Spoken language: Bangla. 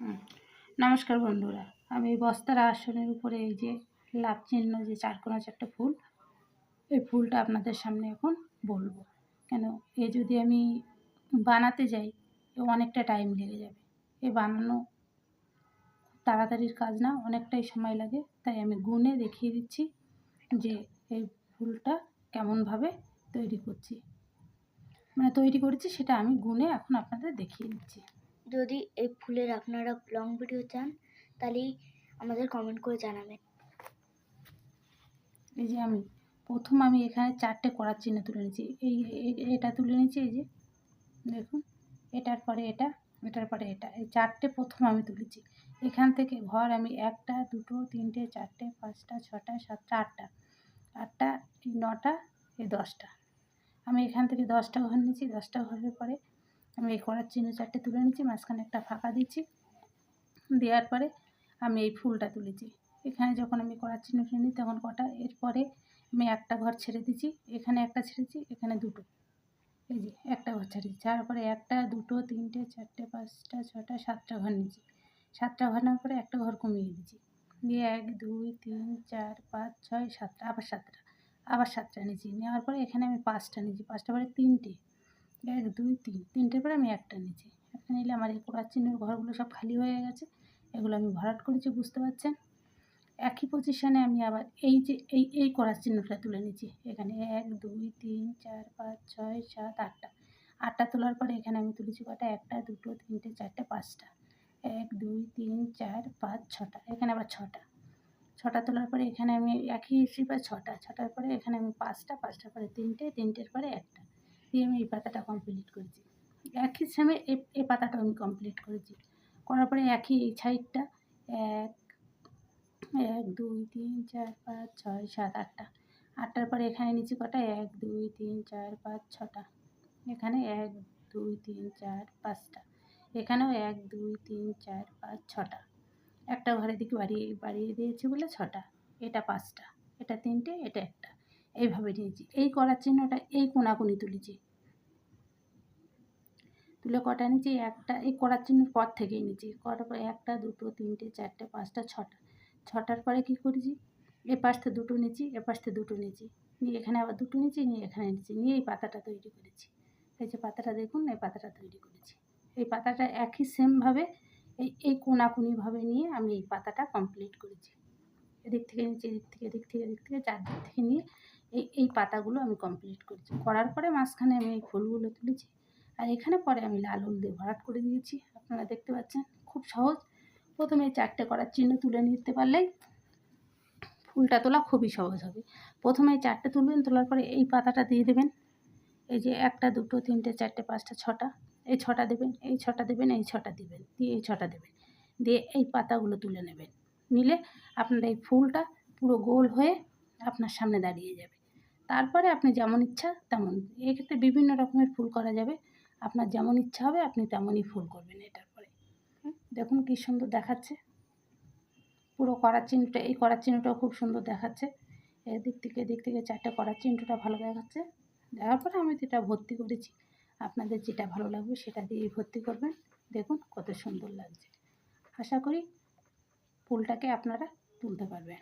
হুম। নমস্কার বন্ধুরা, আমি বস্তার আসনের উপরে এই যে লাভ চিহ্ন যে চারকোনা চারটে ফুল, এই ফুলটা আপনাদের সামনে এখন বলবো। কেন এ যদি আমি বানাতে যাই অনেকটা টাইম লেগে যাবে। এ বানানো তাড়াতাড়ির কাজ না, অনেকটাই সময় লাগে। তাই আমি গুণে দেখিয়ে দিচ্ছি যে এই ফুলটা কেমনভাবে তৈরি করছি, তৈরি করেছি সেটা আমি গুণে এখন আপনাদের দেখিয়ে দিচ্ছি। যদি এই ফুলের আপনারা লং ভিডিও চান তাহলেই আমাদের কমেন্ট করে জানাবেন। এই যে আমি এখানে চারটে করার চিহ্ন তুলে নিয়েছি। এটা তুলে নিয়েছি, এই যে দেখুন, এটার পরে এটা, এটার পরে এটা, এই চারটে প্রথম আমি তুলেছি। এখান থেকে ঘর আমি 1টা 2টো 3টে 4টে 5টা 6টা 7টা 8টা, 8টা 9টা 10টা, আমি এখান থেকে 10টা ঘর নিয়েছি। 10টা ঘরের পরে আমি এই করার চিহ্ন চারটে তুলে নিয়েছি, মাঝখানে একটা ফাঁকা দিচ্ছি। দেওয়ার পরে আমি এই ফুলটা তুলেছি। এখানে যখন আমি করার চিহ্ন তুলে নিই তখন কটা, এরপরে আমি একটা ঘর ছেড়ে দিচ্ছি, এখানে একটা ছেড়েছি, এখানে দুটো, এই যে একটা ঘর ছেড়েছি। তারপরে 1টা 2টো 3টে 4টে 5টা 6টা 7টা ঘর নিয়েছি। 7টা ঘর নেওয়ার পরে একটা ঘর কমিয়ে দিয়েছি, দিয়ে 1 2 3 4 5 6 7টা, আবার 7টা নিয়েছি। নেওয়ার পরে এখানে আমি 5টা নিয়েছি। 5টা পরে 3টে, 1 2 3, 3টের পরে আমি একটা নিয়েছি। একটা নিলে আমার এই করার চিহ্নের ঘরগুলো সব খালি হয়ে গেছে। এগুলো আমি ভরাট করেছি, বুঝতে পারছেন। একই পজিশানে আমি আবার এই যে এই করার চিহ্নটা তুলে নিয়েছি। এখানে 1 2 3 4 5 6 7 8টা, 8টা তোলার পরে এখানে আমি তুলেছি কটা, 1টা 2টো 3টে 4টে 5টা, 1 2 3 4 5 6টা, এখানে আবার 6টা, 6টা তোলার পরে এখানে আমি একই হিসেবে 6টা, 6টার পরে এখানে আমি 5টা, 5টার পরে 3টে, 3টের পরে একটা, দিয়ে আমি এই পাতাটা কমপ্লিট করেছি। একই সেমে এই পাতাটা আমি কমপ্লিট করেছি। করার পরে একই এই সাইডটা 1 1 2 3 4 5 6 7 8টা, 8টার পরে এখানে নিচে কটা, 1 2 3 4 5 6টা, এখানে 1 2 3 4 5টা, এখানেও 1 2 3 4 5 6টা, একটা ঘরের দিকে বাড়িয়ে দিয়েছি বলে 6টা, এটা 5টা, এটা 3টে, এটা একটা, এইভাবে নিয়েছি। এই করার চিহ্নটা এই কোনাকুনি তুলেছি, তুলে কটা নিয়েছি, একটা এই করার চিহ্নের পর থেকেই নিয়েছি। করার পরে 1টা 2টো 3টে 4টে 5টা 6টা, 6টার পরে কী করেছি, এ পাশ থেকে দুটো নিয়েছি, এ পাশ থেকে দুটো নিয়েছি, নিয়ে এখানে আবার দুটো নিয়েছি, নিয়ে এখানে নিয়েছি, নিয়ে এই পাতাটা তৈরি করেছি। এই যে পাতাটা দেখুন, এই পাতাটা তৈরি করেছি। এই পাতাটা একই সেমভাবে এই কোনাকুনিভাবে নিয়ে আমি এই পাতাটা কমপ্লিট করেছি। এদিক থেকে নিচে, এদিক থেকে চারদিক থেকে নিয়ে এই পাতাগুলো আমি কমপ্লিট করেছি। করার পরে মাঝখানে আমি এই ফুলগুলো তুলেছি, আর এখানে পরে আমি লাল উল দিয়ে ভরাট করে দিয়েছি। আপনারা দেখতে পাচ্ছেন, খুব সহজ। প্রথমে এই 4টে করার চিহ্ন তুলে নিতে পারলেই ফুলটা তোলা খুবই সহজ হবে। প্রথমে এই 4টে তুলবেন, তোলার পরে এই পাতাটা দিয়ে দেবেন। এই যে 1টা 2টো 3টে 4টে 5টা 6টা, এই 6টা দেবেন, এই 6টা দেবেন, এই 6টা দেবেন, দিয়ে এই 6টা দেবেন, দিয়ে এই পাতাগুলো তুলে নেবেন। নিলে আপনার এই ফুলটা পুরো গোল হয়ে আপনার সামনে দাঁড়িয়ে যাবে। তারপরে আপনি যেমন ইচ্ছা তেমন, এক্ষেত্রে বিভিন্ন রকমের ফুল করা যাবে। আপনার যেমন ইচ্ছা হবে আপনি তেমনই ফুল করবেন। এটার পরে দেখুন কী সুন্দর দেখাচ্ছে। পুরো করার চিহ্নটা, এই করার চিহ্নটাও খুব সুন্দর দেখাচ্ছে। এদিক থেকে 4টে করার চিহ্নটা ভালো দেখাচ্ছে। দেখার পরে আমি যেটা ভর্তি করেছি, আপনাদের যেটা ভালো লাগবে সেটা দিয়েই ভর্তি করবেন। দেখুন কত সুন্দর লাগছে। আশা করি ফুলটাকে আপনারা তুলতে পারবেন।